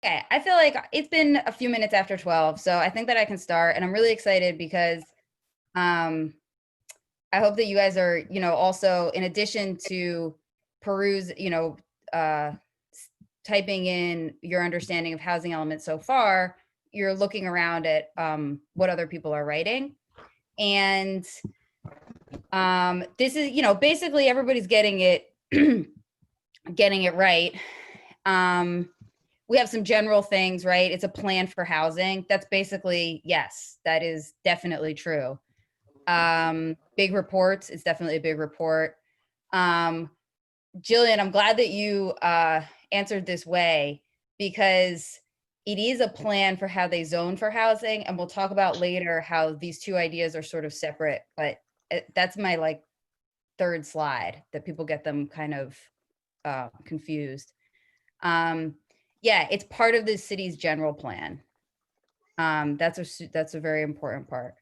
Okay, I feel like it's been a few minutes after 12, so I think that I can start, and I'm really excited because um, I hope that you guys are, also in addition to peruse, uh, typing in your understanding of housing elements so far, you're looking around at what other people are writing. And this is, basically everybody's getting it, getting it right. We have some general things, right? It's a plan for housing. That's basically, yes, that is definitely true. Big reports, it's definitely a big report. Jillian, I'm glad that you answered this way because it is a plan for how they zone for housing. And we'll talk about later how these two ideas are sort of separate, but that's my like third slide that people get them kind of confused. Yeah, it's part of the city's general plan. That's a very important part.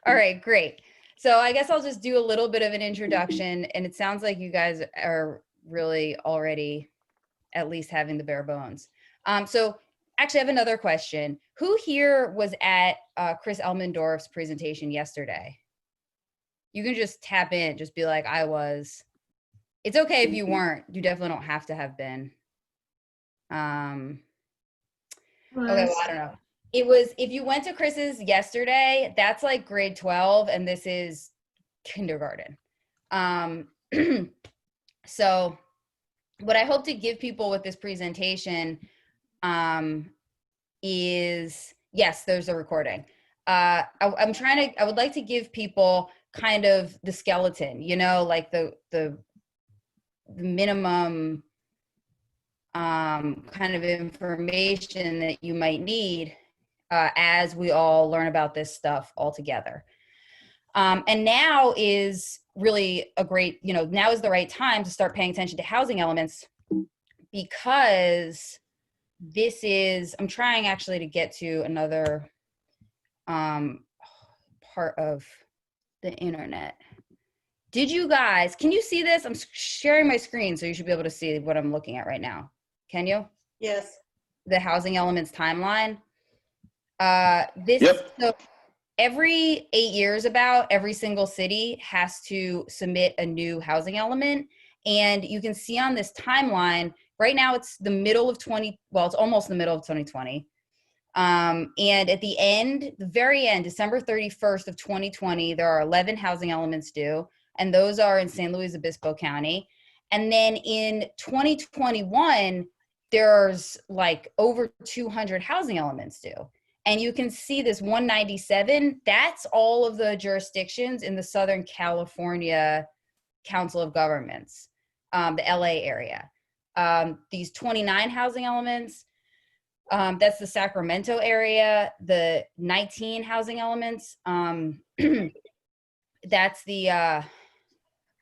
All right, great. So I guess I'll just do a little bit of an introduction, and it sounds like you guys are really already at least having the bare bones. So actually, I have another question. Who here was at Chris Elmendorf's presentation yesterday? You can just tap in, just be like, I was. It's okay if you weren't. You definitely don't have to have been. Okay, well, I don't know. It was, if you went to Chris's yesterday, that's like grade 12, and this is kindergarten. So what I hope to give people with this presentation is, yes, there's a recording. I would like to give people kind of the skeleton, like the minimum kind of information that you might need as we all learn about this stuff all together. And now is really a great, now is the right time to start paying attention to housing elements, because this is, I'm trying actually to get to another part of the internet. Did you guys, can you see this? I'm sharing my screen, so you should be able to see what I'm looking at right now. Can you? Yes. The housing elements timeline. Yep. So every 8 years, about every single city has to submit a new housing element. And you can see on this timeline, right now it's the middle of it's almost the middle of 2020. And at the end, the very end, December 31st of 2020, there are 11 housing elements due, and those are in San Luis Obispo County. And then in 2021, there's like over 200 housing elements due. And you can see this 197, that's all of the jurisdictions in the Southern California Council of Governments, the LA area. These 29 housing elements, that's the Sacramento area. The 19 housing elements, that's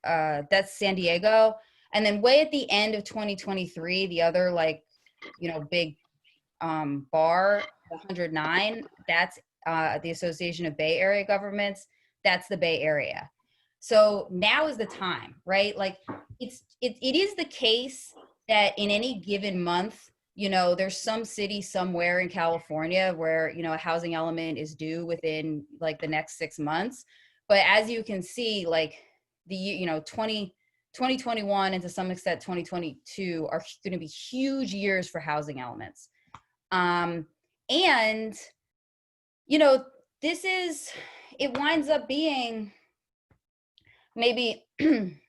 that's San Diego. And then way at the end of 2023, the other big bar, 109, that's the Association of Bay Area Governments. That's the Bay Area. So now is the time, right? Like it is the case that in any given month, there's some city somewhere in California where, a housing element is due within like the next 6 months. But as you can see, like the, 2021 and to some extent 2022 are going to be huge years for housing elements. And, it winds up being maybe, it's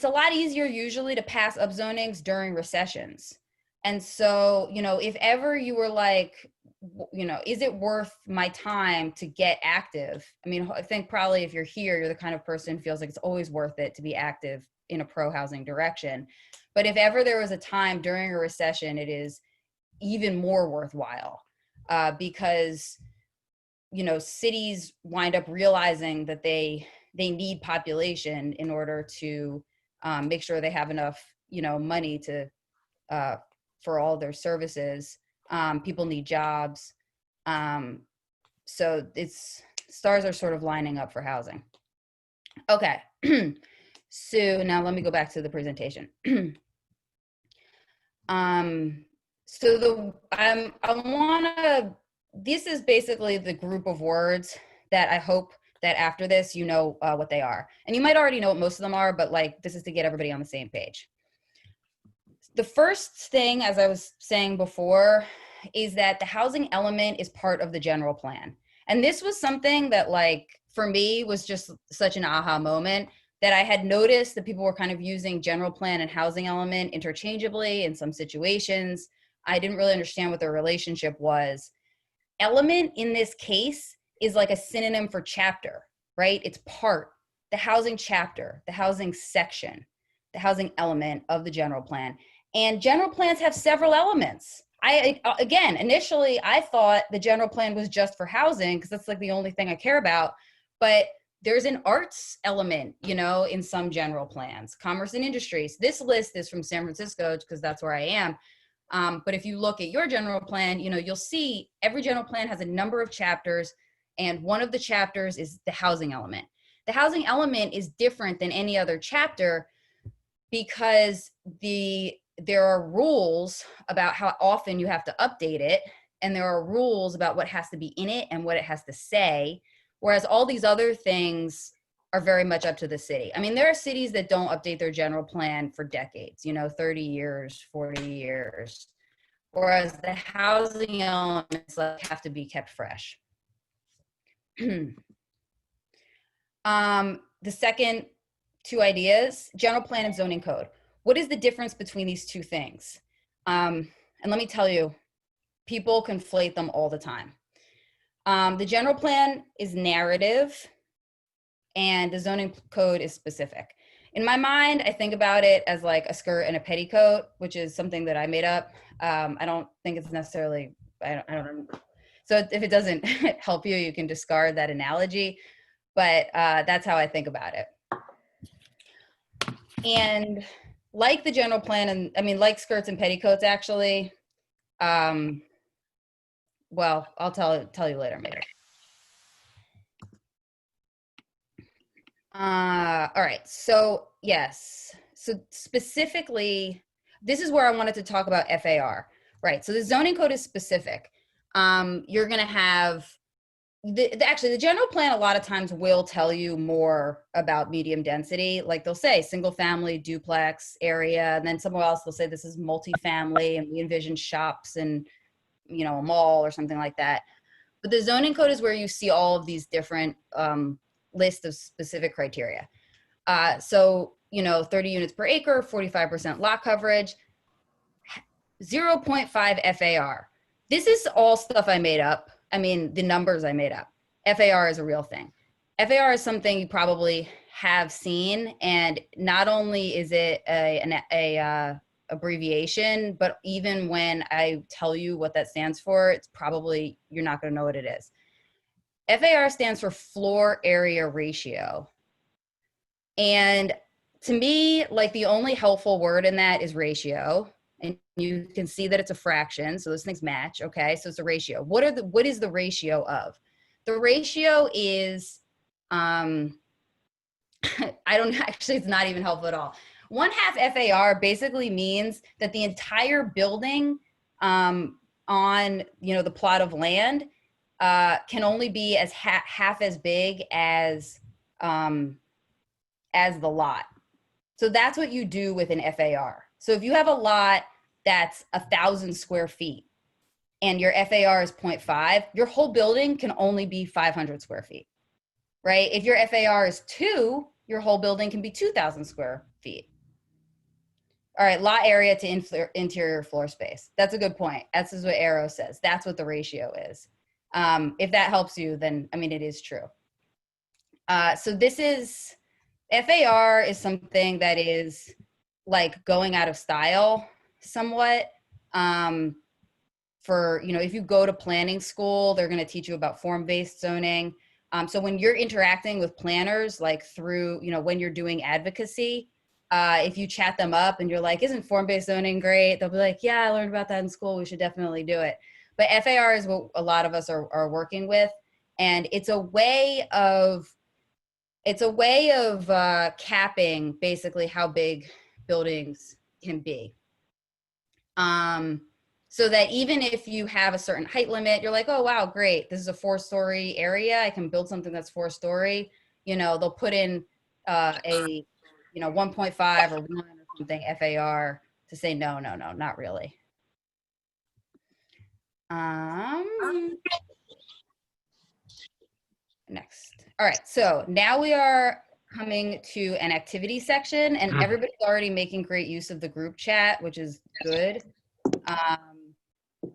a lot easier usually to pass upzonings during recessions. And so, if ever you were like, is it worth my time to get active? I mean, I think probably if you're here, you're the kind of person who feels like it's always worth it to be active in a pro-housing direction. But if ever there was a time during a recession, it is even more worthwhile because, cities wind up realizing that they need population in order to make sure they have enough, money to for all their services. People need jobs. So stars are sort of lining up for housing. Okay. So now let me go back to the presentation. So this is basically the group of words that I hope that after this, you know what they are. And you might already know what most of them are, but like, this is to get everybody on the same page. The first thing, as I was saying before, is that the housing element is part of the general plan. And this was something that, like, for me was just such an aha moment, that I had noticed that people were kind of using general plan and housing element interchangeably in some situations. I didn't really understand what their relationship was. Element in this case is like a synonym for chapter, right? It's part, the housing chapter, the housing section, the housing element of the general plan. And general plans have several elements. Again, initially, I thought the general plan was just for housing because that's like the only thing I care about. But there's an arts element, you know, in some general plans, commerce and industries. This list is from San Francisco because that's where I am. But if you look at your general plan, you know, you'll see every general plan has a number of chapters, and one of the chapters is the housing element. The housing element is different than any other chapter because there are rules about how often you have to update it, and there are rules about what has to be in it and what it has to say, whereas all these other things are very much up to the city. I mean, there are cities that don't update their general plan for decades, you know, 30 years, 40 years, whereas the housing elements like have to be kept fresh. The second two ideas, general plan and zoning code. What is the difference between these two things? And let me tell you, people conflate them all the time. The general plan is narrative and the zoning code is specific. In my mind, I think about it as like a skirt and a petticoat, which is something that I made up. I don't think it's necessarily, I don't remember. So if it doesn't help you, you can discard that analogy, but that's how I think about it. And like the general plan, and I mean, like skirts and petticoats, actually, well, I'll tell you later, maybe. All right, so yes, so specifically, this is where I wanted to talk about FAR, right? So the zoning code is specific. You're gonna have, actually the general plan a lot of times will tell you more about medium density. Like they'll say single family duplex area, and then somewhere else they'll say this is multifamily and we envision shops and, you know, a mall or something like that. But the zoning code is where you see all of these different list of specific criteria. So, you know, 30 units per acre, 45% lot coverage, 0.5 FAR. This is all stuff I made up. I mean, the numbers I made up. FAR is a real thing. FAR is something you probably have seen, and not only is it a abbreviation, but even when I tell you what that stands for, it's probably, you're not going to know what it is. FAR stands for floor area ratio. And to me, like the only helpful word in that is ratio. And you can see that it's a fraction. So those things match. Okay. So it's a ratio. What is the ratio of? The ratio is, I don't actually, it's not even helpful at all. 1/2 FAR basically means that the entire building on, you know, the plot of land can only be as half as big as the lot. So that's what you do with an FAR. So if you have a lot that's 1,000 square feet and your FAR is 0.5, your whole building can only be 500 square feet, right? If your FAR is 2, your whole building can be 2,000 square feet. All right, lot area to interior floor space. That's a good point. That's what Arrow says. That's what the ratio is. If that helps you, then, I mean, it is true. So this is, FAR is something that is like going out of style somewhat. For, you know, if you go to planning school, they're going to teach you about form-based zoning. So when you're interacting with planners, like through, you know, when you're doing advocacy, if you chat them up and you're like, isn't form-based zoning great? They'll be like, yeah, I learned about that in school. We should definitely do it. But FAR is what a lot of us are working with. And it's a way of capping basically how big buildings can be. So that even if you have a certain height limit, you're like, oh, wow, great. This is a 4-story area. I can build something that's 4-story. You know, they'll put in a, 1.5 or 1 or something FAR to say, no, no, no, not really. Next. All right. So now we are coming to an activity section, and everybody's already making great use of the group chat, which is good.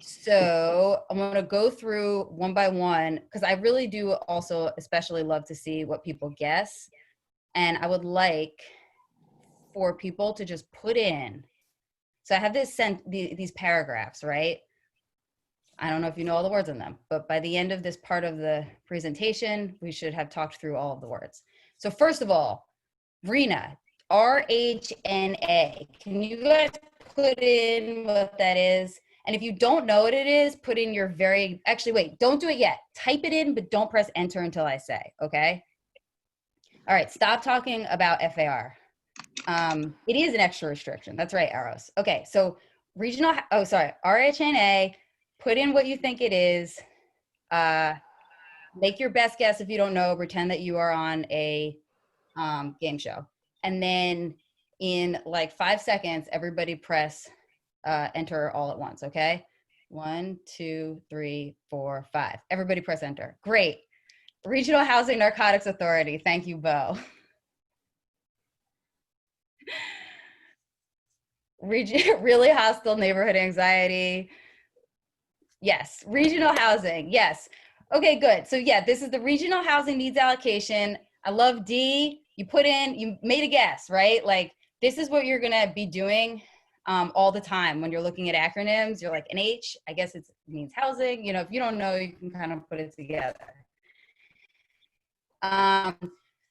So I'm going to go through one by one because I really do also especially love to see what people guess. And I would like for people to just put in. So I have these paragraphs, right? I don't know if you know all the words in them, but by the end of this part of the presentation, we should have talked through all of the words. So first of all, RHNA, RHNA. Can you guys put in what that is? And if you don't know what it is, put in your actually, wait, don't do it yet. Type it in, but don't press enter until I say, okay? All right, stop talking about FAR. It is an extra restriction. That's right, Arrows. Okay, so RHNA, put in what you think it is. Make your best guess if you don't know, pretend that you are on a game show. And then in like 5 seconds, everybody press enter all at once, okay? 1, 2, 3, 4, 5. Everybody press enter. Great. Regional Housing Narcotics Authority. Thank you, Bo. Really hostile neighborhood anxiety. Yes. Regional housing. Yes. Okay, good. So yeah, this is the regional housing needs allocation. I love D. You made a guess, right? Like this is what you're gonna be doing all the time when you're looking at acronyms. You're like, an H, I guess it means housing. You know, if you don't know, you can kind of put it together.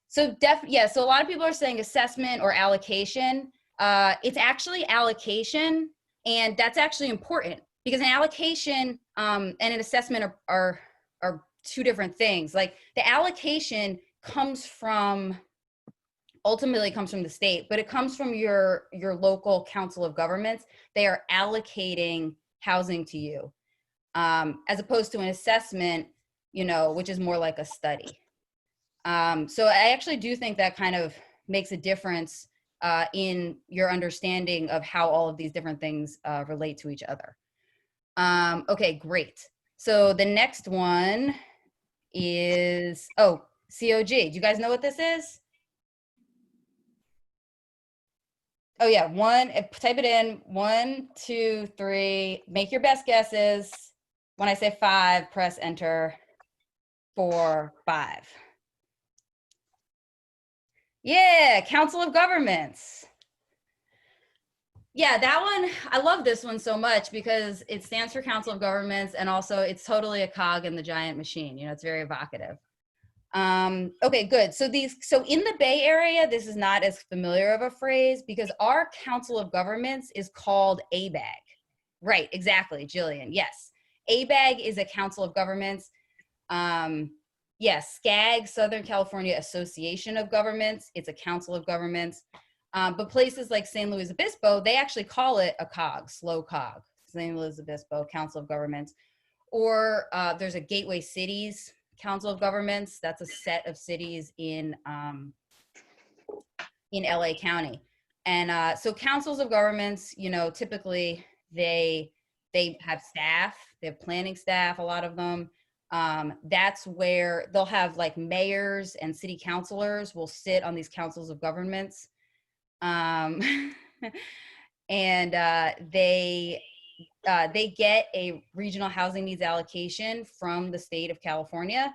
So a lot of people are saying assessment or allocation. It's actually allocation, and that's actually important because an allocation and an assessment are two different things. Like the allocation ultimately comes from the state, but it comes from your local council of governments. They are allocating housing to you, as opposed to an assessment, which is more like a study. So I actually do think that kind of makes a difference in your understanding of how all of these different things relate to each other. Okay, great. So the next one is, COG. Do you guys know what this is? Oh yeah, type it in, 1, 2, 3, make your best guesses. When I say 5, press enter. 4, 5. Yeah, Council of Governments. Yeah, that one, I love this one so much because it stands for Council of Governments, and also it's totally a cog in the giant machine. It's very evocative. Okay, good. So in the Bay Area, this is not as familiar of a phrase because our Council of Governments is called ABAG. Right, exactly, Jillian. Yes, ABAG is a Council of Governments. Yes, SCAG, Southern California Association of Governments. It's a Council of Governments. But places like San Luis Obispo, they actually call it a COG, slow COG, San Luis Obispo, Council of Governments. Or there's a Gateway Cities Council of Governments. That's a set of cities in LA County. And so councils of governments, typically they have staff, they have planning staff, a lot of them. That's where they'll have like mayors and city councilors will sit on these councils of governments. And they get a regional housing needs allocation from the state of California.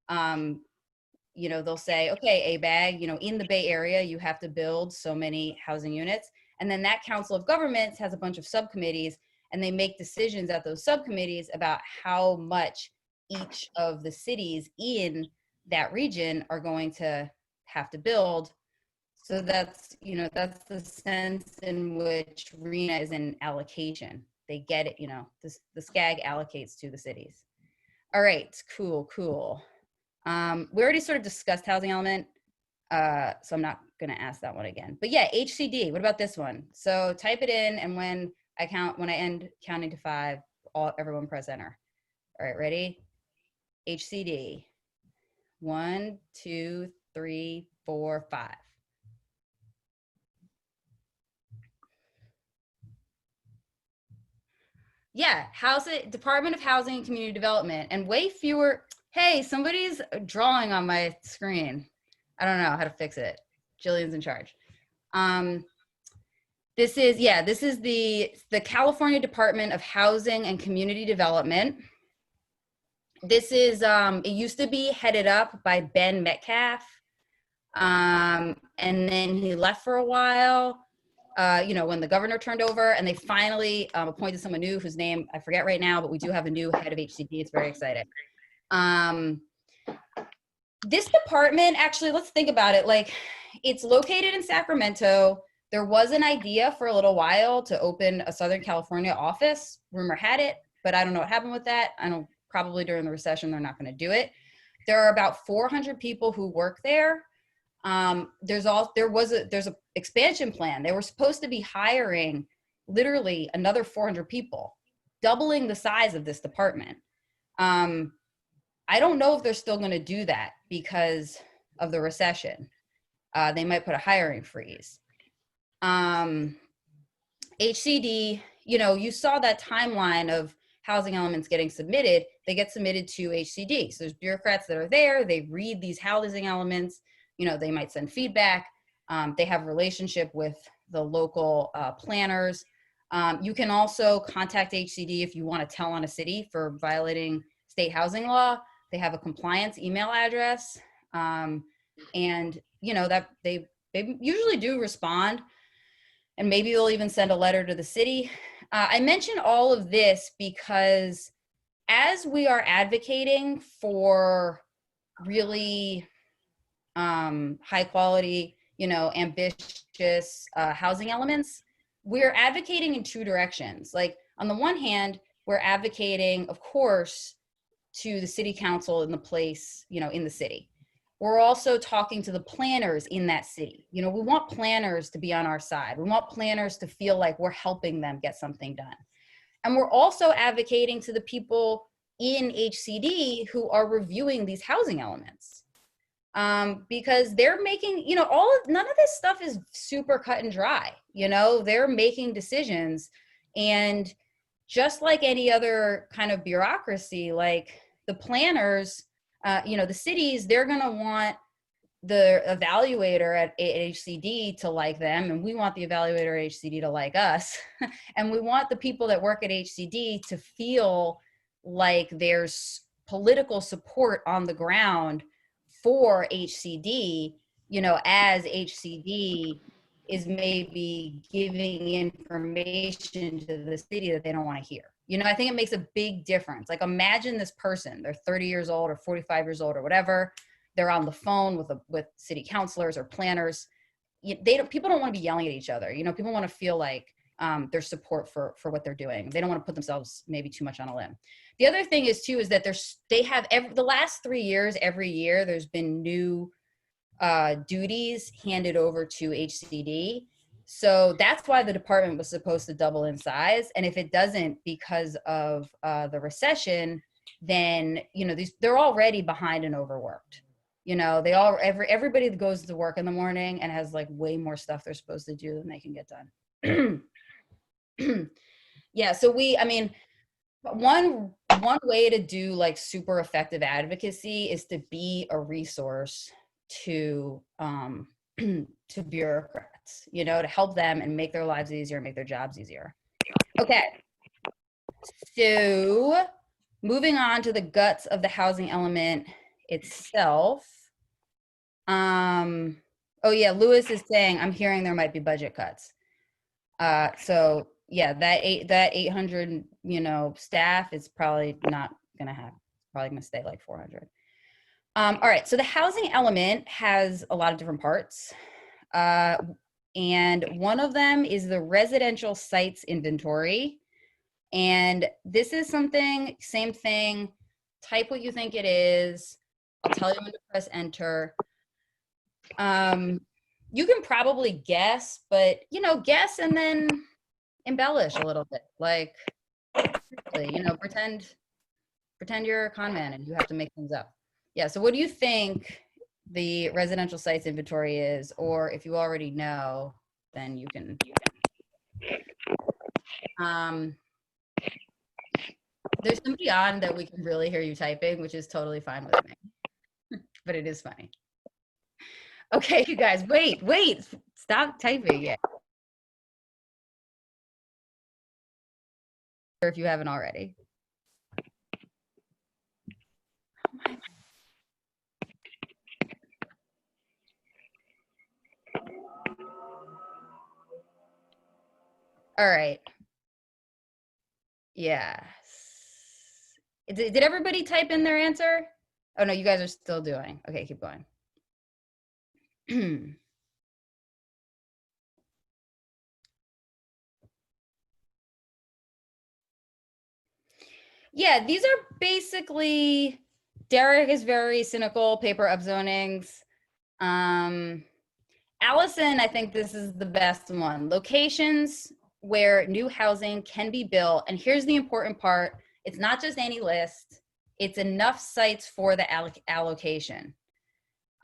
They'll say, okay, ABAG, in the Bay Area, you have to build so many housing units. And then that Council of Governments has a bunch of subcommittees, and they make decisions at those subcommittees about how much each of the cities in that region are going to have to build. So that's the sense in which RHNA is an allocation. They get it, the SCAG allocates to the cities. All right, cool. We already sort of discussed housing element, so I'm not going to ask that one again. But yeah, HCD, what about this one? So type it in, and when I count when I end counting to 5. Everyone press enter. All right, ready? HCD. 1, 2, 3, 4, 5. Yeah, Department of Housing and Community Development, and way fewer. Hey, somebody's drawing on my screen. I don't know how to fix it. Jillian's in charge. This is the California Department of Housing and Community Development. This is it used to be headed up by Ben Metcalf, and then he left for a while. When the governor turned over, and they finally appointed someone new whose name I forget right now, but we do have a new head of HCD. It's very exciting. This department, actually, let's think about it. Like, it's located in Sacramento. There was an idea for a little while to open a Southern California office. Rumor had it, but I don't know what happened with that. I know probably during the recession, they're not going to do it. There are about 400 people who work there. There's an expansion plan. They were supposed to be hiring literally another 400 people, doubling the size of this department. I don't know if they're still going to do that because of the recession. They might put a hiring freeze. HCD, you saw that timeline of housing elements getting submitted. They get submitted to HCD. So there's bureaucrats that are there. They read these housing elements. They might send feedback. They have a relationship with the local planners. You can also contact HCD if you want to tell on a city for violating state housing law. They have a compliance email address. And that they usually do respond, and maybe they'll even send a letter to the city. I mention all of this because as we are advocating for really high quality, ambitious housing elements, we're advocating in two directions. Like, on the one hand, we're advocating, of course, to the city council in the place, in the city. We're also talking to the planners in that city. We want planners to be on our side. We want planners to feel like we're helping them get something done. And we're also advocating to the people in HCD who are reviewing these housing elements. Because they're making, none of this stuff is super cut and dry. They're making decisions. And just like any other kind of bureaucracy, like the planners, the cities, they're going to want the evaluator at HCD to like them, and we want the evaluator at HCD to like us. And we want the people that work at HCD to feel like there's political support on the ground for HCD, as HCD is maybe giving information to the city that they don't want to hear. I think it makes a big difference. Like, imagine this person, they're 30 years old or 45 years old or whatever. They're on the phone with city councilors or planners. People don't want to be yelling at each other. People want to feel like there's support for what they're doing. They don't want to put themselves maybe too much on a limb. The other thing is too, is that they have the last 3 years, every year, there's been new duties handed over to HCD. So that's why the department was supposed to double in size. And if it doesn't because of the recession, then, they're already behind and overworked. Everybody that goes to work in the morning and has like way more stuff they're supposed to do than they can get done. Yeah. So one way to do like super effective advocacy is to be a resource to to bureaucrats, to help them and make their lives easier, make their jobs easier. Okay. So moving on to the guts of the housing element itself. Oh yeah, Lewis is saying, I'm hearing there might be budget cuts. So yeah, that 800, staff is probably not going to happen. It's probably going to stay like 400. All right. So the housing element has a lot of different parts. And one of them is the residential sites inventory. And this is something, same thing, type what you think it is. I'll tell you when to press enter. You can probably guess, but guess and then embellish a little bit. Like, you know, pretend you're a con man and you have to make things up. Yeah. So what do you think the residential sites inventory is? Or if you already know, then you can. There's somebody on that we can really hear you typing, which is totally fine with me, but it is funny. Okay, you guys, wait, stop typing yet. Or if you haven't already. All right. Yes. Did everybody type in their answer? Oh no, you guys are still doing. Okay, keep going. Yeah, these are basically, Derek is very cynical, paper upzonings. Allison, I think this is the best one. Locations where new housing can be built. And here's the important part. It's not just any list. It's enough sites for the allocation.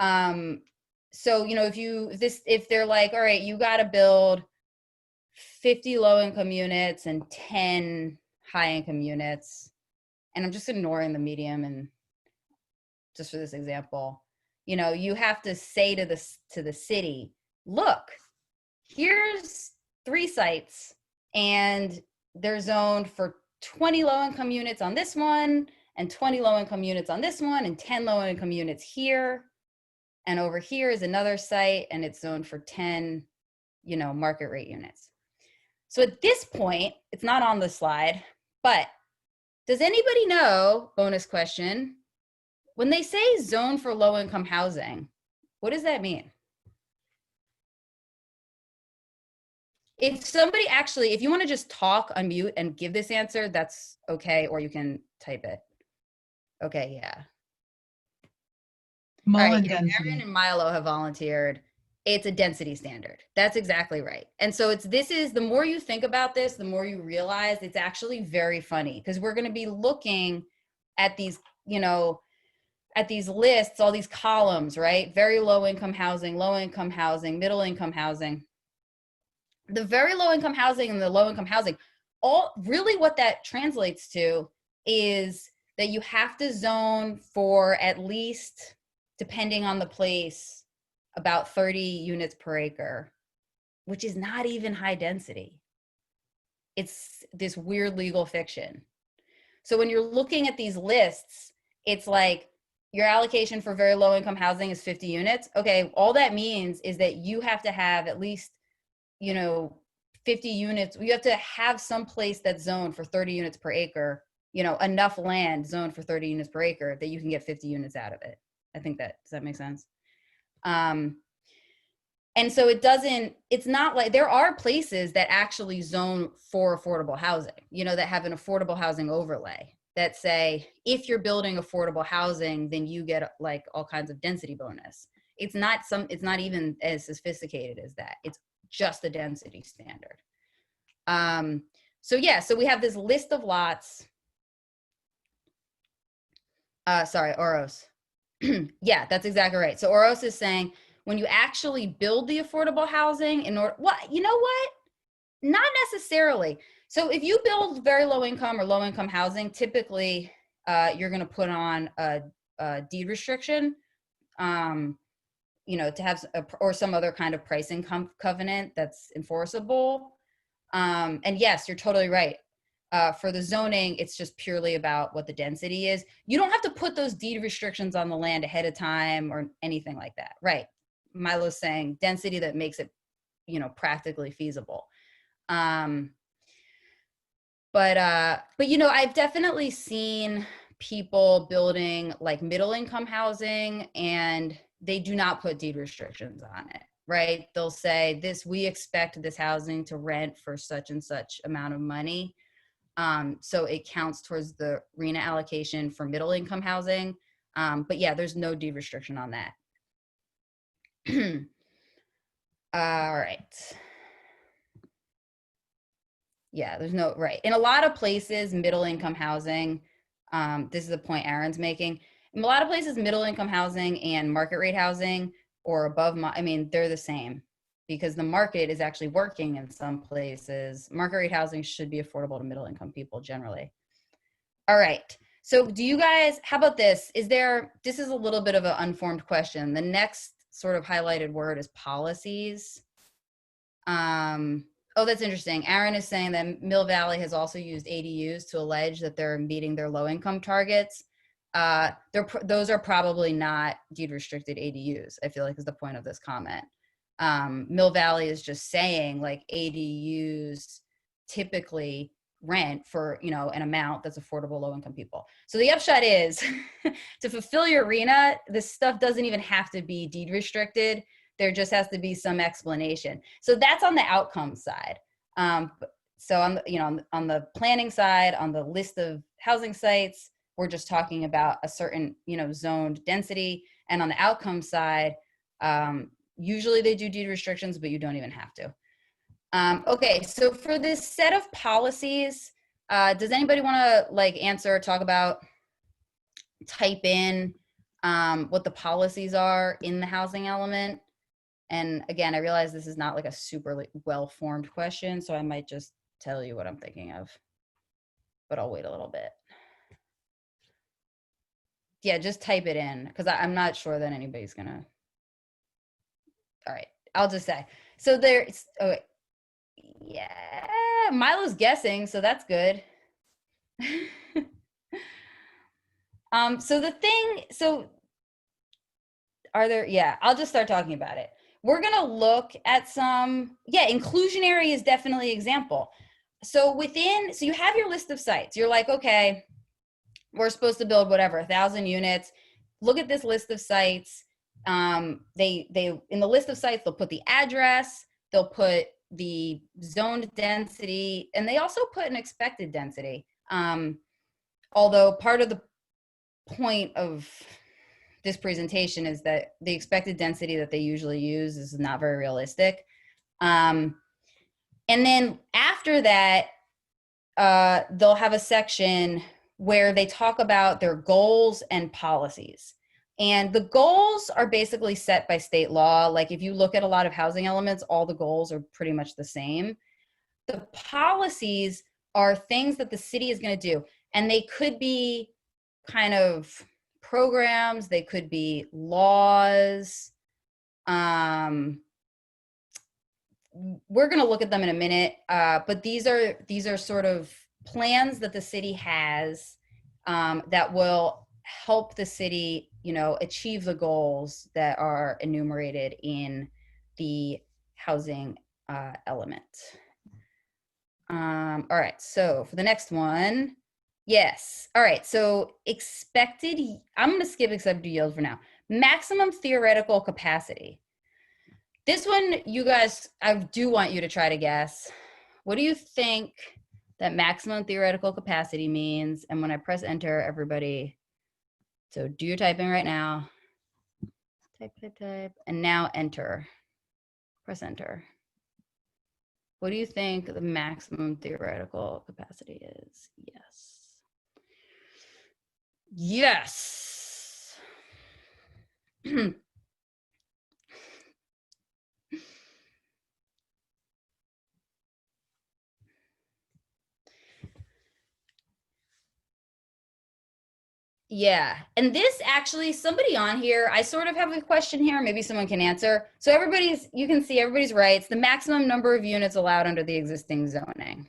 So, you know, if they're like, all right, you got to build 50 low income units and 10 high income units. And I'm just ignoring the medium and just for this example, you know, you have to say to the city, look, here's 3 sites and they're zoned for 20 low income units on this one and 20 low income units on this one and 10 low income units here. And over here is another site and it's zoned for 10, you know, market rate units. So at this point, it's not on the slide, but does anybody know, bonus question, when they say zone for low income housing, what does that mean? If somebody actually, if you want to just talk, unmute and give this answer, that's okay, or you can type it. Okay, yeah. Mullen density. Aaron and Milo have volunteered. It's a density standard. That's exactly right. And so the more you think about this, the more you realize it's actually very funny because we're going to be looking at these, you know, at these lists, all these columns, right? Very low income housing, middle income housing. The very low income housing and the low income housing, all really what that translates to is that you have to zone for at least, depending on the place, about 30 units per acre, which is not even high density. It's this weird legal fiction. So when you're looking at these lists, it's like your allocation for very low income housing is 50 units. Okay, all that means is that you have to have at least, you know, 50 units. You have to have some place that's zoned for 30 units per acre, you know, enough land zoned for 30 units per acre that you can get 50 units out of it. I think does that make sense? And so it's not like, there are places that actually zone for affordable housing, you know, that have an affordable housing overlay that say, if you're building affordable housing, then you get like all kinds of density bonus. It's not even as sophisticated as that. It's just a density standard. So yeah, so we have this list of lots. Sorry, Oros. Yeah, that's exactly right. So Oros is saying, when you actually build the affordable housing in order, you know what? Not necessarily. So if you build very low income or low income housing, typically you're going to put on a deed restriction, you know, to have or some other kind of pricing covenant that's enforceable. And yes, you're totally right. For the zoning, it's just purely about what the density is. You don't have to put those deed restrictions on the land ahead of time or anything like that. Right. Milo's saying density that makes it, you know, practically feasible. But you know, I've definitely seen people building like middle income housing and they do not put deed restrictions on it, right? They'll say we expect this housing to rent for such and such amount of money. So it counts towards the RHNA allocation for middle income housing. But yeah, there's no deed restriction on that. All right. Yeah, there's no, right. In a lot of places, middle income housing, this is the point Aaron's making. In a lot of places, middle income housing and market rate housing or above, I mean, they're the same because the market is actually working in some places. Market rate housing should be affordable to middle income people generally. All right. So do you guys, how about this? This is a little bit of an unformed question. The next sort of highlighted word is policies. Oh, that's interesting. Aaron is saying that Mill Valley has also used ADUs to allege that they're meeting their low income targets. Those are probably not deed restricted ADUs, I feel like is the point of this comment. Mill Valley is just saying like ADUs typically rent for, you know, an amount that's affordable low income people. So the upshot is to fulfill your RHNA, this stuff doesn't even have to be deed restricted. There just has to be some explanation. So that's on the outcome side. So on the, you know, on the planning side, on the list of housing sites, we're just talking about a certain, you know, zoned density. And on the outcome side, usually they do deed restrictions, but you don't even have to. Okay, so for this set of policies, does anybody want to like answer, talk about, type in what the policies are in the housing element? And again, I realize this is not like a super well-formed question, so I might just tell you what I'm thinking of, but I'll wait a little bit. Yeah, just type it in because I'm not sure that anybody's gonna. All right, I'll just say. So there's, oh, yeah, Milo's guessing, so that's good. So are there, yeah, I'll just start talking about it. We're gonna look at some, yeah, inclusionary is definitely an example. So so you have your list of sites. You're like, okay, we're supposed to build whatever, 1,000 units. Look at this list of sites. They in the list of sites, they'll put the address, they'll put the zoned density, and they also put an expected density. Although part of the point of this presentation is that the expected density that they usually use is not very realistic. And then after that, they'll have a section where they talk about their goals and policies. And the goals are basically set by state law. Like if you look at a lot of housing elements, all the goals are pretty much the same. The policies are things that the city is going to do. And they could be kind of programs, they could be laws. We're going to look at them in a minute, but these are sort of plans that the city has that will help the city, you know, achieve the goals that are enumerated in the housing element. All right, so for the next one, yes. All right, so expected, I'm going to skip expected yield for now. Maximum theoretical capacity. This one, you guys, I do want you to try to guess. What do you think that maximum theoretical capacity means? And when I press enter, everybody, so do your typing right now. Type, and now enter. Press enter. What do you think the maximum theoretical capacity is? Yes. Yes. Yeah. And this actually, somebody on here, I sort of have a question here. Maybe someone can answer. So you can see everybody's right. It's the maximum number of units allowed under the existing zoning.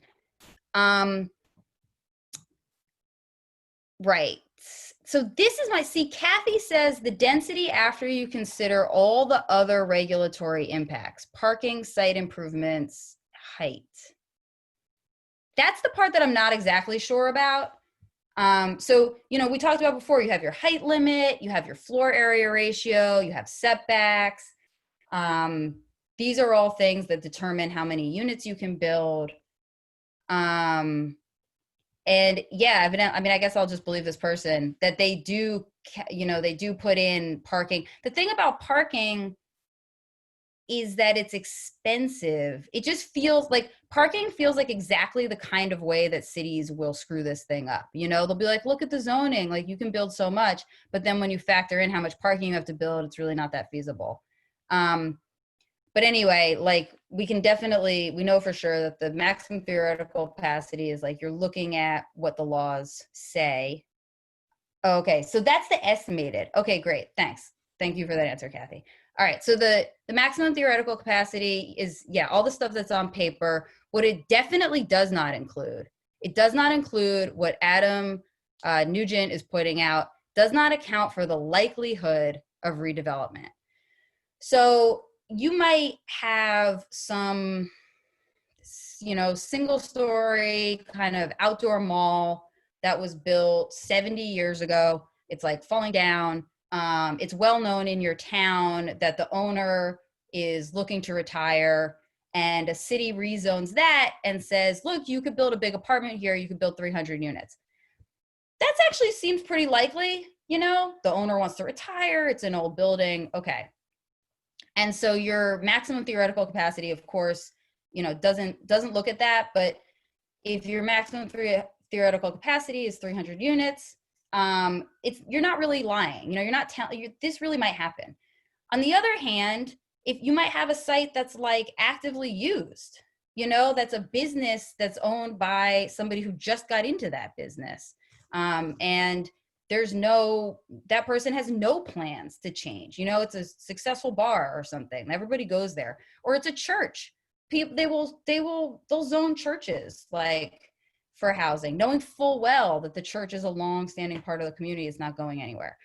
Right. So this is Kathy says the density after you consider all the other regulatory impacts, parking, site improvements, height. That's the part that I'm not exactly sure about. So, you know, we talked about before, you have your height limit, you have your floor area ratio, you have setbacks. These are all things that determine how many units you can build. And yeah, I mean, I guess I'll just believe this person that they do, you know, they do put in parking. The thing about parking is that it's expensive. It just feels like parking feels like exactly the kind of way that cities will screw this thing up. You know, they'll be like, look at the zoning, like you can build so much, but then when you factor in how much parking you have to build, it's really not that feasible. But anyway, like we know for sure that the maximum theoretical capacity is like you're looking at what the laws say. Okay, so that's the estimated. Okay, great. Thanks. Thank you for that answer, Kathy. All right, so the maximum theoretical capacity is, yeah, all the stuff that's on paper. What it definitely does not include, it does not include what Adam Nugent is putting out, does not account for the likelihood of redevelopment. So you might have some, you know, single story kind of outdoor mall that was built 70 years ago. It's like falling down. It's well known in your town that the owner is looking to retire, and a city rezones that and says, look, you could build a big apartment here. You could build 300 units. That actually seems pretty likely. You know, the owner wants to retire. It's an old building. Okay. And so your maximum theoretical capacity, of course, you know, doesn't look at that. But if your maximum theoretical capacity is 300 units, you're not really lying. You know, you're not telling you this really might happen. On the other hand, if you might have a site that's like actively used, you know, that's a business that's owned by somebody who just got into that business, and that person has no plans to change. You know, it's a successful bar or something, everybody goes there. Or it's a church. People, they'll zone churches like for housing, knowing full well that the church is a long-standing part of the community, is not going anywhere.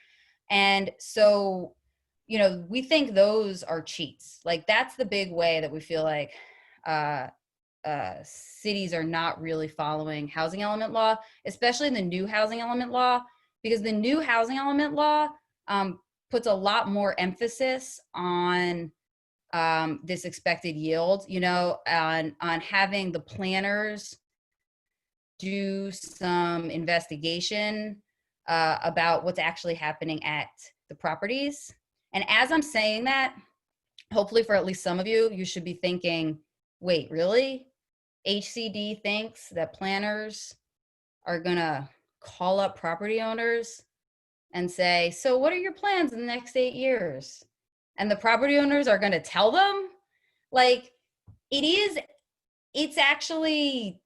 And so, you know, we think those are cheats. Like that's the big way that we feel like cities are not really following housing element law, especially the new housing element law, because the new housing element law puts a lot more emphasis on this expected yield, you know, on having the planners do some investigation about what's actually happening at the properties. And as I'm saying that, hopefully for at least some of you, you should be thinking, wait, really? HCD thinks that planners are gonna call up property owners and say, so what are your plans in the next 8 years? And the property owners are gonna tell them? Like, it's actually,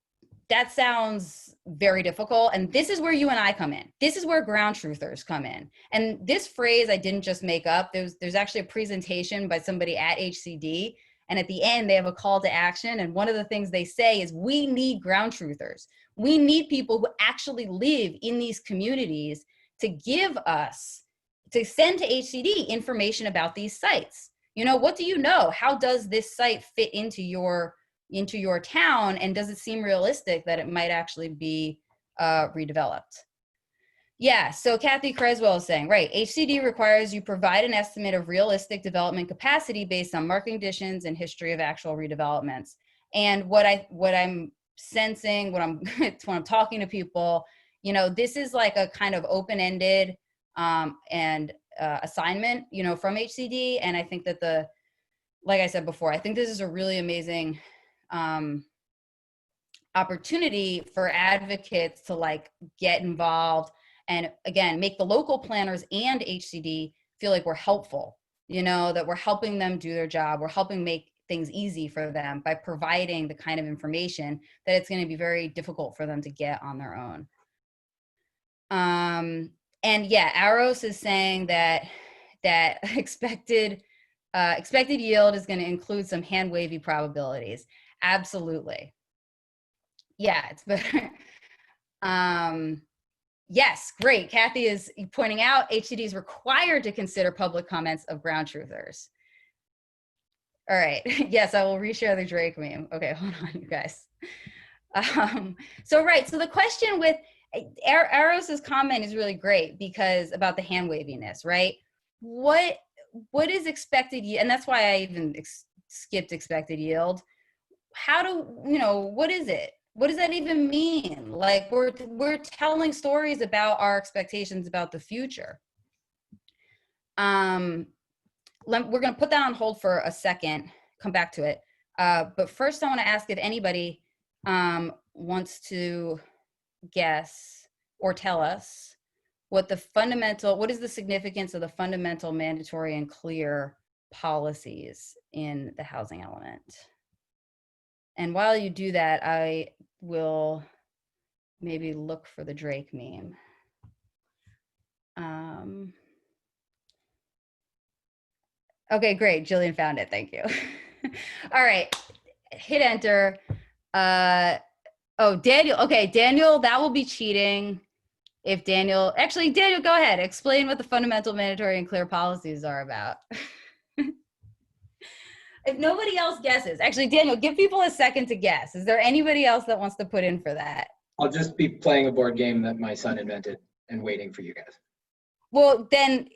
that sounds very difficult. And this is where you and I come in. This is where ground truthers come in. And this phrase I didn't just make up. There's actually a presentation by somebody at HCD. And at the end, they have a call to action. And one of the things they say is, we need ground truthers. We need people who actually live in these communities to send to HCD information about these sites. You know, what do you know? How does this site fit into your town? And does it seem realistic that it might actually be redeveloped? Yeah, so Kathy Creswell is saying, right, HCD requires you provide an estimate of realistic development capacity based on market conditions and history of actual redevelopments. And what I'm sensing, when I'm talking to people, you know, this is like a kind of open-ended and assignment, you know, from HCD. And I think that like I said before, I think this is a really amazing opportunity for advocates to like get involved and again, make the local planners and HCD feel like we're helpful, you know, that we're helping them do their job. We're helping make things easy for them by providing the kind of information that it's going to be very difficult for them to get on their own. And yeah, Aros is saying that expected yield is going to include some hand wavy probabilities. Absolutely. Yeah, it's better. Yes, great. Kathy is pointing out HCD is required to consider public comments of ground truthers. All right. Yes, I will reshare the Drake meme. Okay, hold on, you guys. So the question with Aros's comment is really great because about the hand waviness, right? What is expected yield? And that's why I even skipped expected yield. What is it? What does that even mean? Like we're telling stories about our expectations about the future. we're going to put that on hold for a second, come back to it. But first I want to ask if anybody wants to guess or tell us what is the significance of the fundamental, mandatory, and clear policies in the housing element. And while you do that, I will maybe look for the Drake meme. Okay, great. Jillian found it. Thank you. All right. Hit enter. Oh, Daniel. Okay, Daniel, that will be cheating. If Daniel, actually, Daniel, go ahead. Explain what the fundamental, mandatory, and clear policies are about. If nobody else guesses, actually, Daniel, give people a second to guess. Is there anybody else that wants to put in for that? I'll just be playing a board game that my son invented and waiting for you guys. Well, then,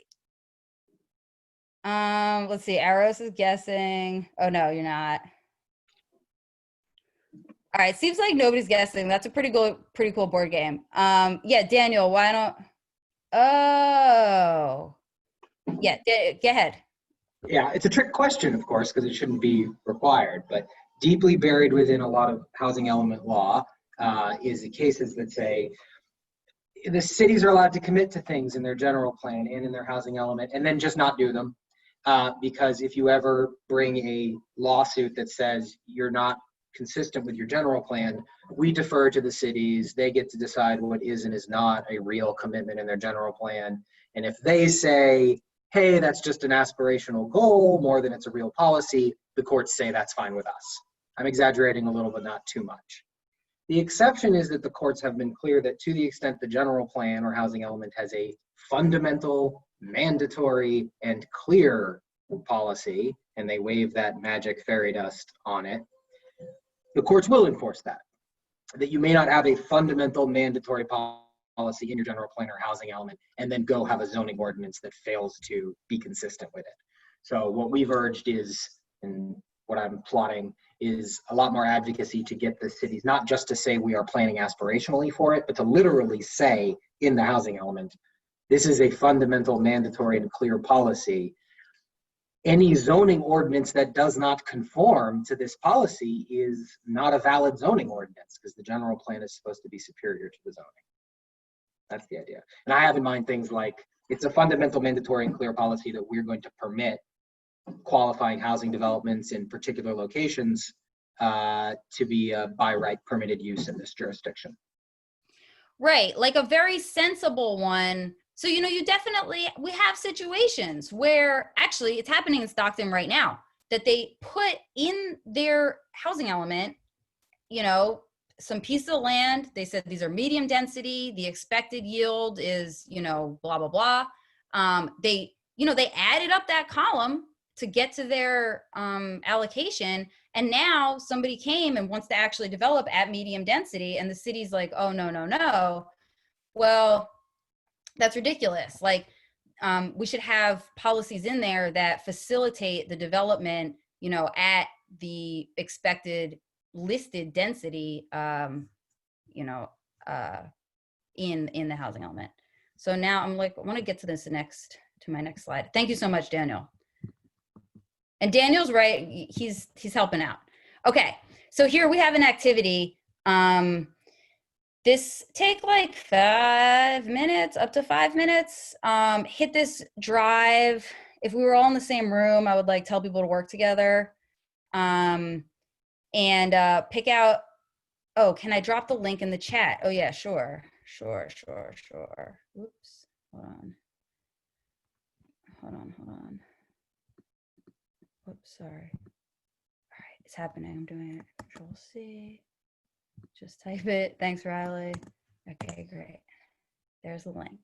let's see. Aros is guessing. Oh, no, you're not. All right, seems like nobody's guessing. That's a pretty cool board game. Yeah, Daniel, why don't, oh, yeah, go ahead. Yeah, it's a trick question, of course, because it shouldn't be required, but deeply buried within a lot of housing element law is the cases that say the cities are allowed to commit to things in their general plan and in their housing element and then just not do them. Because if you ever bring a lawsuit that says you're not consistent with your general plan, we defer to the cities. They get to decide what is and is not a real commitment in their general plan. And if they say, hey, that's just an aspirational goal more than it's a real policy, the courts say that's fine with us. I'm exaggerating a little, but not too much. The exception is that the courts have been clear that to the extent the general plan or housing element has a fundamental, mandatory, and clear policy, and they wave that magic fairy dust on it, the courts will enforce that. That you may not have a fundamental, mandatory policy in your general plan or housing element and then go have a zoning ordinance that fails to be consistent with it. So what we've urged is, and what I'm plotting, is a lot more advocacy to get the cities, not just to say we are planning aspirationally for it, but to literally say in the housing element, this is a fundamental, mandatory, and clear policy. Any zoning ordinance that does not conform to this policy is not a valid zoning ordinance because the general plan is supposed to be superior to the zoning. That's the idea. And I have in mind things like, it's a fundamental, mandatory, and clear policy that we're going to permit qualifying housing developments in particular locations to be a by right permitted use in this jurisdiction. Right, like a very sensible one. So, you know, we have situations where actually it's happening in Stockton right now that they put in their housing element, you know, some pieces of land. They said these are medium density. The expected yield is, you know, blah, blah, blah. They added up that column to get to their allocation. And now somebody came and wants to actually develop at medium density. And the city's like, oh, no, no, no. Well, that's ridiculous. Like, we should have policies in there that facilitate the development, you know, at the expected listed density, you know, in the housing element. So now I'm like, I want to get to my next slide. Thank you so much, Daniel. And Daniel's right. He's helping out. Okay. So here we have an activity. This take like 5 minutes, up to 5 minutes. Hit this drive. If we were all in the same room, I would like tell people to work together. And pick out, oh, can I drop the link in the chat? Oh yeah, sure. Oops, hold on. Oops, sorry. All right, it's happening. I'm doing it. Control C. Just type it. Thanks, Riley. Okay, great. There's the link.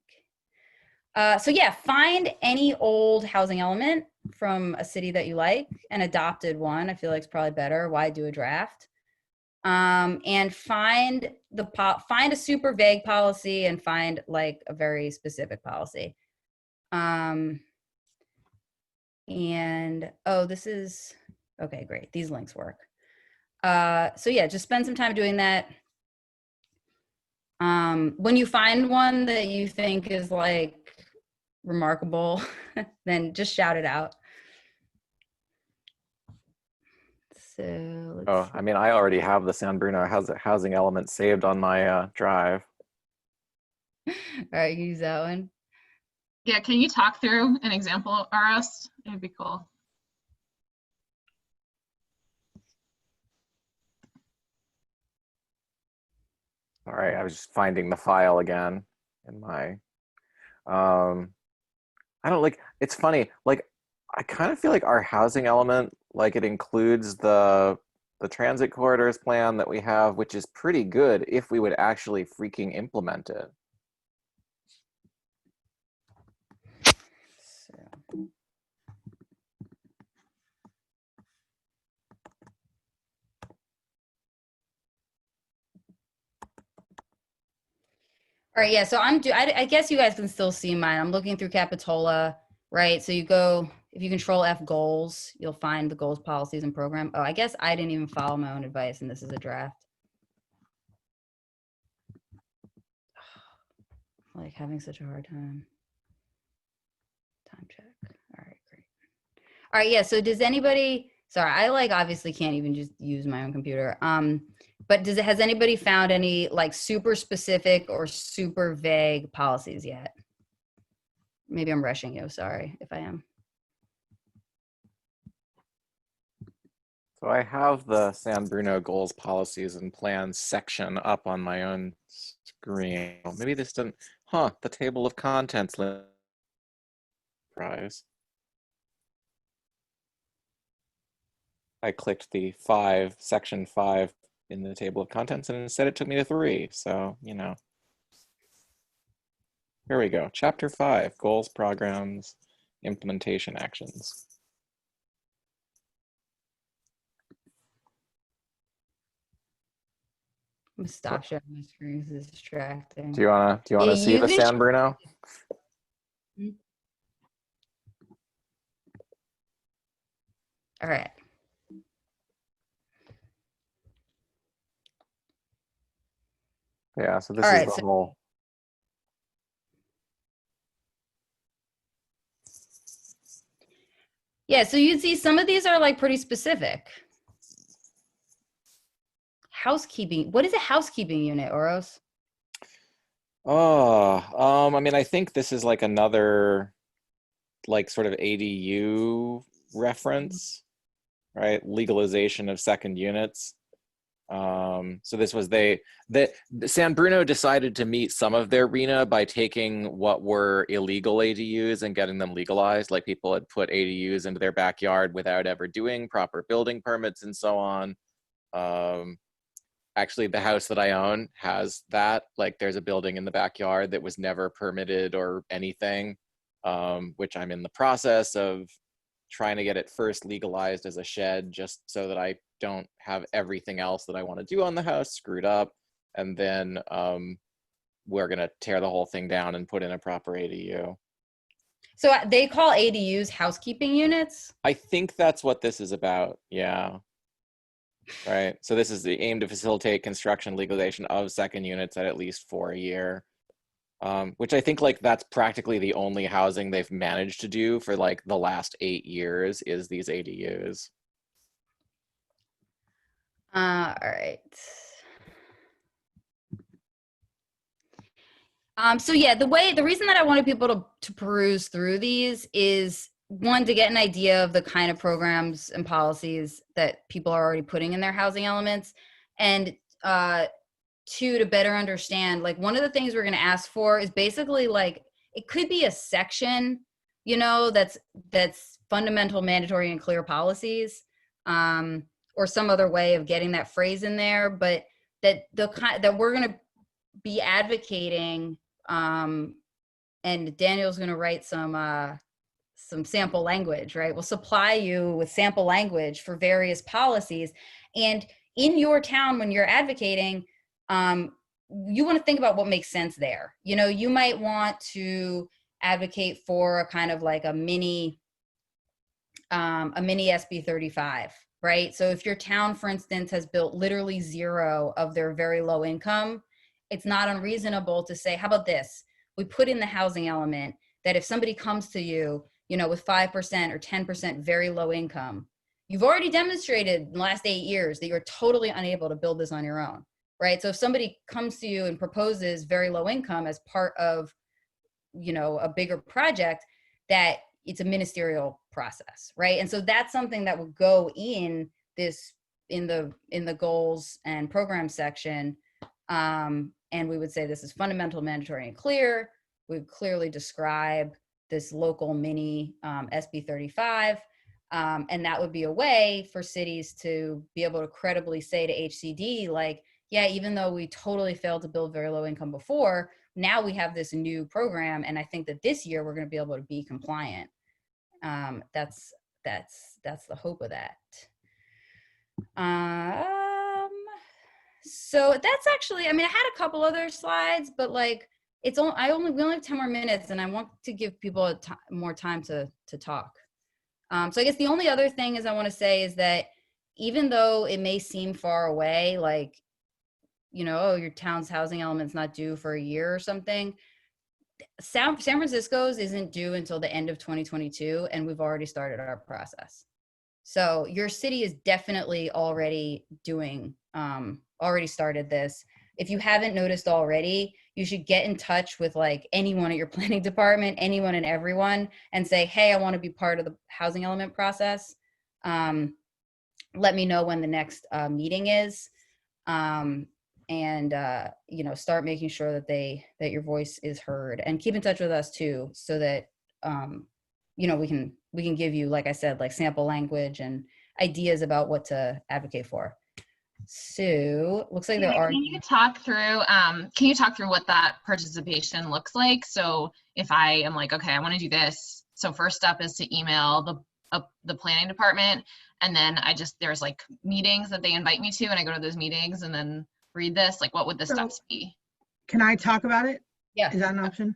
So yeah, find any old housing element from a city that you like. An adopted one, I feel like is probably better. Why do a draft? And find a super vague policy and find like a very specific policy. And oh, this is okay, great. These links work. So yeah, just spend some time doing that. When you find one that you think is like remarkable, then just shout it out. So let's Oh, see. I mean, I already have the San Bruno housing element saved on my drive. All right, use that one. Yeah, can you talk through an example, RS? It'd be cool. All right, I was just finding the file again in my, I don't like, it's funny, like, I kind of feel like our housing element, like it includes the transit corridors plan that we have, which is pretty good if we would actually freaking implement it. So. All right, yeah, so I guess you guys can still see mine. I'm looking through Capitola, right? So you go, if you control F goals, you'll find the goals, policies, and program. Oh, I guess I didn't even follow my own advice, and this is a draft. Like having such a hard time. Time check. All right, great. All right, yeah, so does anybody, sorry, I like obviously can't even just use my own computer. But has anybody found any like super specific or super vague policies yet? Maybe I'm rushing you, sorry if I am. So I have the San Bruno goals, policies, and plans section up on my own screen. Maybe this doesn't, the table of contents prize. I clicked the section 5 in the table of contents, and instead it took me to 3. So, you know. Here we go. Chapter 5, goals, programs, implementation actions. I'm gonna stop sharing my screen because it's distracting. Do you wanna see the San Bruno? All right. Yeah, so this is the whole. Yeah, so you'd see some of these are like pretty specific. Housekeeping. What is a housekeeping unit, Oros? Oh, I mean, I think this is like another, like sort of ADU reference, right? Legalization of second units. So this was the San Bruno decided to meet some of their RENA by taking what were illegal ADUs and getting them legalized. Like people had put ADUs into their backyard without ever doing proper building permits and so on. Actually, the house that I own has that. Like there's a building in the backyard that was never permitted or anything, which I'm in the process of trying to get it first legalized as a shed just so that I don't have everything else that I want to do on the house screwed up. And then we're going to tear the whole thing down and put in a proper ADU. So they call ADUs housekeeping units? I think that's what this is about. Yeah. Right. So this is the aim to facilitate construction legalization of second units at least 4 a year. Which I think like that's practically the only housing they've managed to do for like the last 8 years is these ADUs. All right. So yeah, the reason that I wanted people to peruse through these is one, to get an idea of the kind of programs and policies that people are already putting in their housing elements, and two, to better understand, like one of the things we're going to ask for is basically like, it could be a section, you know, that's fundamental, mandatory, and clear policies, or some other way of getting that phrase in there, but that that we're going to be advocating, and Daniel's going to write some sample language, right? We'll supply you with sample language for various policies. And in your town, when you're advocating, you want to think about what makes sense there. You know, you might want to advocate for a kind of like a mini SB 35, right? So if your town, for instance, has built literally zero of their very low income, it's not unreasonable to say, how about this? We put in the housing element that if somebody comes to you, you know, with 5% or 10% very low income, you've already demonstrated in the last 8 years that you're totally unable to build this on your own, right? So if somebody comes to you and proposes very low income as part of, a bigger project, that it's a ministerial process, right? And so that's something that would go in the goals and program section. And we would say this is fundamental, mandatory, and clear. We would clearly describe this local mini SB 35. And that would be a way for cities to be able to credibly say to HCD, like, yeah, even though we totally failed to build very low income before, now we have this new program. And I think that this year we're going to be able to be compliant. That's the hope of that. So that's actually, I had a couple other slides, but like, we only have 10 more minutes, and I want to give people more time to talk. So I guess the only other thing I want to say is that even though it may seem far away, like, oh, your town's housing element's not due for a year or something, San Francisco's isn't due until the end of 2022, and we've already started our process. So your city is definitely already already started this. If you haven't noticed already, you should get in touch with like anyone at your planning department, anyone and everyone, and say, hey, I want to be part of the housing element process. Let me know when the next meeting is. Start making sure that your voice is heard, and keep in touch with us too, so that, we can give you, like I said, like sample language and ideas about what to advocate for. So looks like there are. Can you talk through what that participation looks like? So if I am like, okay, I want to do this. So first step is to email the planning department, and then there's like meetings that they invite me to, and I go to those meetings and then read this. Like, what would the steps be? Can I talk about it? Yeah. Is that an option?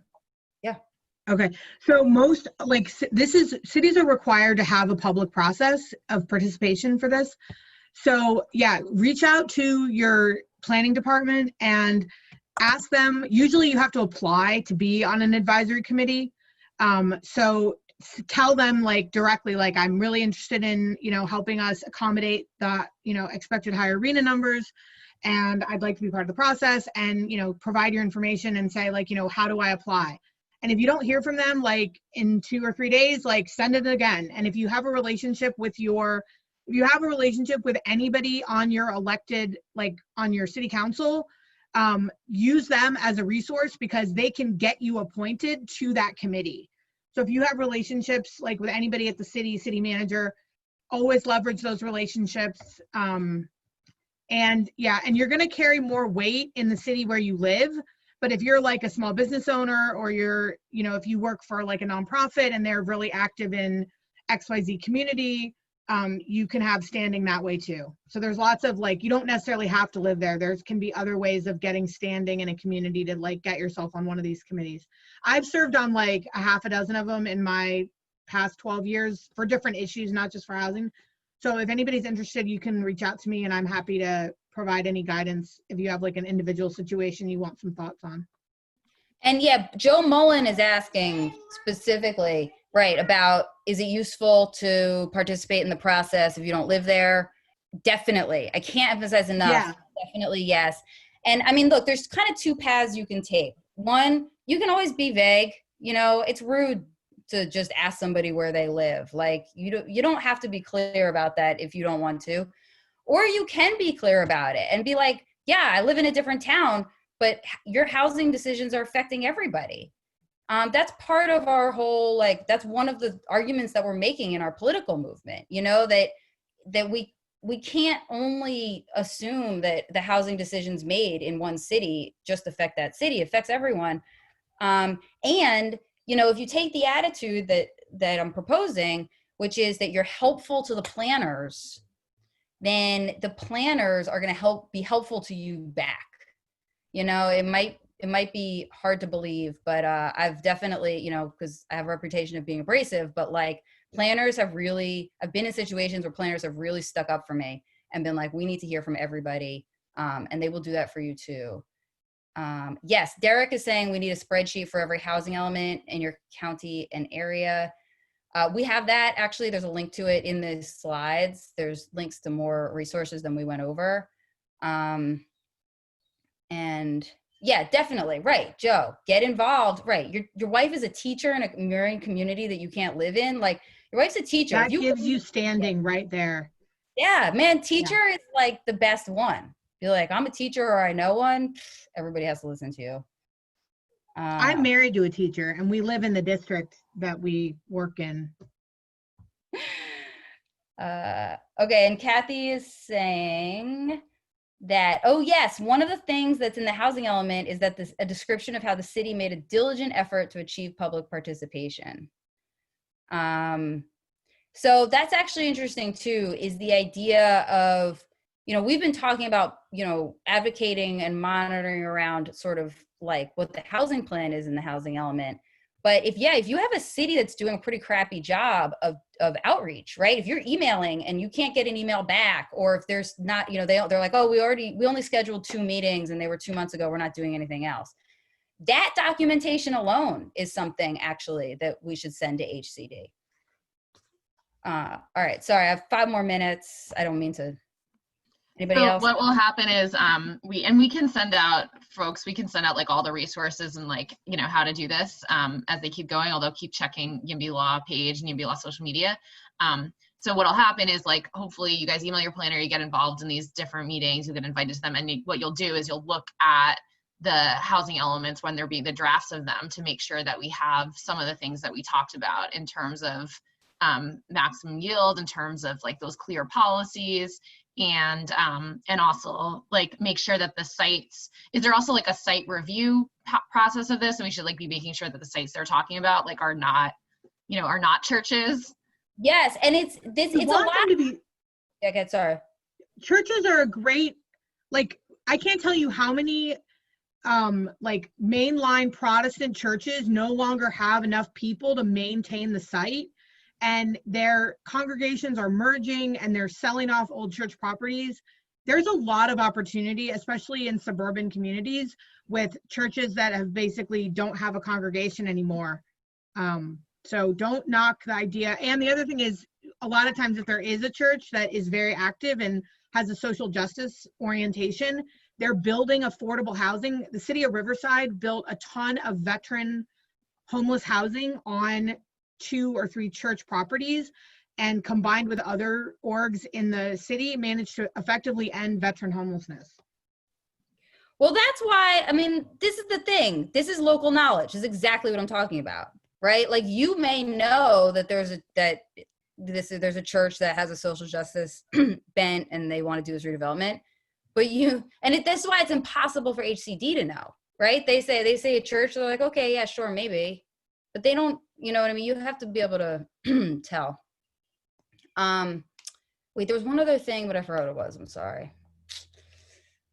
Yeah. Okay. So most, like, cities are required to have a public process of participation for this. So yeah, reach out to your planning department and ask them. Usually you have to apply to be on an advisory committee. So tell them like directly, like, I'm really interested in, helping us accommodate the, expected high arena numbers, and I'd like to be part of the process, and, provide your information and say like, how do I apply? And if you don't hear from them, like in 2 or 3 days, like send it again. And if you have a relationship with anybody on your elected, like on your city council, use them as a resource, because they can get you appointed to that committee. So if you have relationships like with anybody at the city manager, always leverage those relationships. And you're going to carry more weight in the city where you live. But if you're like a small business owner, or you're, if you work for like a nonprofit and they're really active in XYZ community, you can have standing that way too. So there's lots of like, you don't necessarily have to live there. There can be other ways of getting standing in a community to like get yourself on one of these committees. I've served on like a half a dozen of them in my past 12 years for different issues, not just for housing. So if anybody's interested, you can reach out to me, and I'm happy to provide any guidance if you have like an individual situation you want some thoughts on. And yeah, Joe Mullen is asking specifically, right, about, is it useful to participate in the process if you don't live there? Definitely. I can't emphasize enough. Yeah. Definitely, yes. And look, there's kind of 2 paths you can take. One, you can always be vague. It's rude to just ask somebody where they live. Like, you don't have to be clear about that if you don't want to. Or you can be clear about it and be like, yeah, I live in a different town, but your housing decisions are affecting everybody. That's part of our whole, like, that's one of the arguments that we're making in our political movement, that we can't only assume that the housing decisions made in one city just affect that city. It affects everyone. If you take the attitude that I'm proposing, which is that you're helpful to the planners, then the planners are going to be helpful to you back. It might be hard to believe, but I've definitely, because I have a reputation of being abrasive, but like planners I've been in situations where planners have really stuck up for me and been like, we need to hear from everybody. And they will do that for you too. Yes, Derek is saying we need a spreadsheet for every housing element in your county and area. We have that, actually, there's a link to it in the slides. There's links to more resources than we went over. And yeah, definitely, right, Joe, get involved, right. Your wife is a teacher in a mirroring community that you can't live in. Like, your wife's a teacher. That gives you standing right there. Yeah, man, teacher is like the best one. Be like, I'm a teacher or I know one, everybody has to listen to you. I'm married to a teacher and we live in the district that we work in. Okay, and Kathy is saying that, oh yes, one of the things that's in the housing element is that a description of how the city made a diligent effort to achieve public participation. So that's actually interesting too, is the idea of, we've been talking about, advocating and monitoring around sort of like what the housing plan is in the housing element. But if you have a city that's doing a pretty crappy job of outreach, right? If you're emailing and you can't get an email back, or if there's not, they're like, oh, we only scheduled 2 meetings and they were 2 months ago, we're not doing anything else. That documentation alone is something actually that we should send to HCD. All right, sorry, I have 5 more minutes. I don't mean to. Anybody else? What will happen is we can send out like all the resources and like, how to do this as they keep going, although keep checking YIMBY Law page and YIMBY Law social media. So what'll happen is, like, hopefully you guys email your planner, you get involved in these different meetings, you get invited to them, and what you'll do is you'll look at the housing elements when there be the drafts of them to make sure that we have some of the things that we talked about in terms of maximum yield, in terms of like those clear policies, and also like make sure that the sites, is there also like a site review process of this, and we should like be making sure that the sites they're talking about like are not churches. Yes, and it's a lot to be, okay, sorry. Churches are a great, like, I can't tell you how many like mainline Protestant churches no longer have enough people to maintain the site, and their congregations are merging and they're selling off old church properties. There's a lot of opportunity, especially in suburban communities, with churches that have basically don't have a congregation anymore. So don't knock the idea. And the other thing is, a lot of times if there is a church that is very active and has a social justice orientation, they're building affordable housing. The city of Riverside built a ton of veteran homeless housing on 2 or 3 church properties, and combined with other orgs in the city managed to effectively end veteran homelessness. Well, that's why, I mean, this is the thing. This is local knowledge. This is exactly what I'm talking about, right? Like, you may know that there's a church that has a social justice bent and they want to do this redevelopment, but that's why it's impossible for HCD to know, right? They say a church, they're like, okay, yeah, sure, maybe, but they don't, you know what I mean? You have to be able to tell. Wait, there was one other thing, but I forgot what it was. I'm sorry.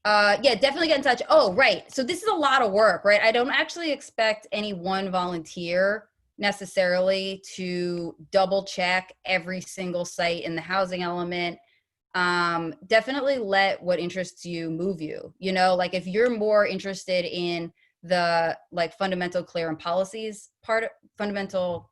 Yeah, definitely get in touch. Oh, right. So this is a lot of work, right? I don't actually expect any one volunteer necessarily to double check every single site in the housing element. Definitely let what interests you move you. Like, if you're more interested in the like fundamental clear and policies part, fundamental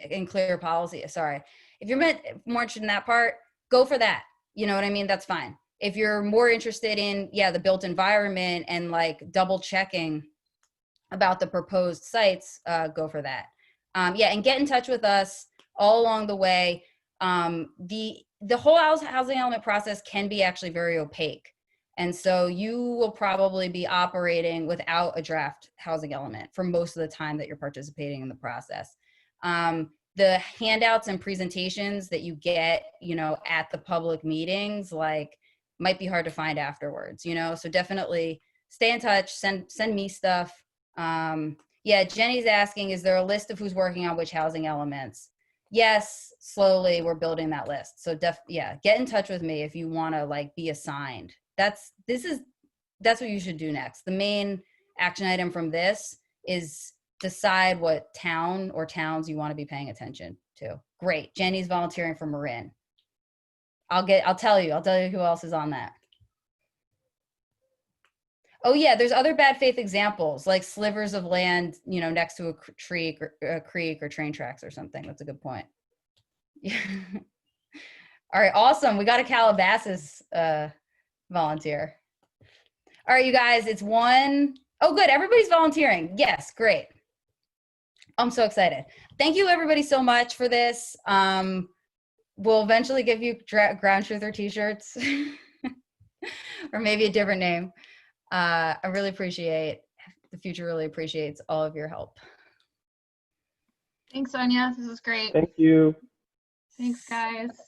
and clear policy, sorry. If you're more interested in that part, go for that. You know what I mean? That's fine. If you're more interested in, the built environment and like double checking about the proposed sites, go for that. And get in touch with us all along the way. The whole housing element process can be actually very opaque. And so you will probably be operating without a draft housing element for most of the time that you're participating in the process. The handouts and presentations that you get, at the public meetings, like, might be hard to find afterwards, so definitely stay in touch, send me stuff. Jenny's asking, is there a list of who's working on which housing elements? Yes, slowly we're building that list. So get in touch with me if you want to like be assigned. That's what you should do next. The main action item from this is decide what town or towns you want to be paying attention to. Great. Jenny's volunteering for Marin. I'll tell you who else is on that. Oh yeah, there's other bad faith examples, like slivers of land, you know, next to a creek or train tracks or something. That's a good point. Yeah. All right, awesome. We got a Calabasas volunteer. All right, you guys, it's one. Oh, good. Everybody's volunteering. Yes, great. I'm so excited. Thank you, everybody, so much for this. We'll eventually give you Ground Truther t-shirts or maybe a different name. I really appreciate, the future really appreciates all of your help. Thanks, Sonia. This was great. Thank you. Thanks, guys. Thanks.